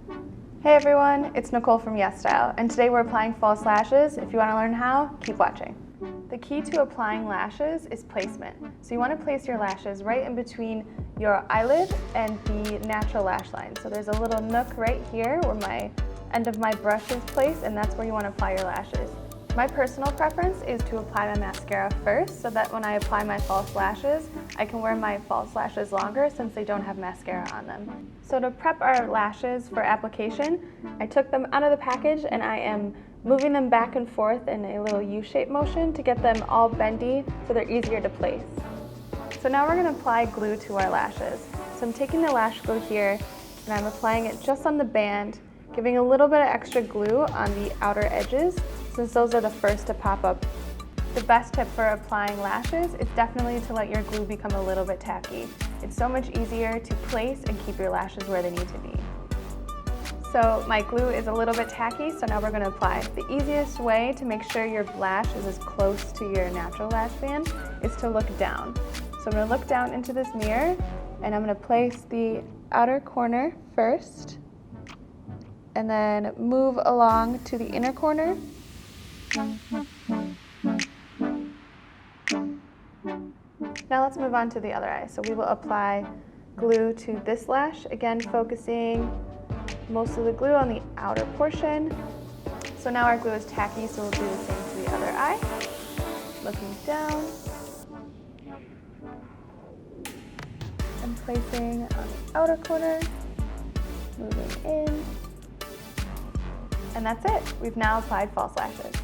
Hey everyone, it's Nicole from YesStyle, and today we're applying false lashes. If you want to learn how, keep watching. The key to applying lashes is placement. So you want to place your lashes right in between your eyelid and the natural lash line. So there's a little nook right here where my end of my brush is placed, and that's where you want to apply your lashes. My personal preference is to apply my mascara first, so that when I apply my false lashes, I can wear my false lashes longer since they don't have mascara on them. So to prep our lashes for application, I took them out of the package and I am moving them back and forth in a little U-shaped motion to get them all bendy so they're easier to place. So now we're going to apply glue to our lashes. So I'm taking the lash glue here and I'm applying it just on the band, giving a little bit of extra glue on the outer edges since those are the first to pop up. The best tip for applying lashes is definitely to let your glue become a little bit tacky. It's so much easier to place and keep your lashes where they need to be. So my glue is a little bit tacky, so now we're going to apply. The easiest way to make sure your lash is as close to your natural lash band is to look down. So I'm going to look down into this mirror and I'm going to place the outer corner first and then move along to the inner corner. Now let's move on to the other eye. So we will apply glue to this lash, again focusing most of the glue on the outer portion. So now our glue is tacky, so we'll do the same to the other eye. Looking down and placing on the outer corner, moving in. And that's it. We've now applied false lashes.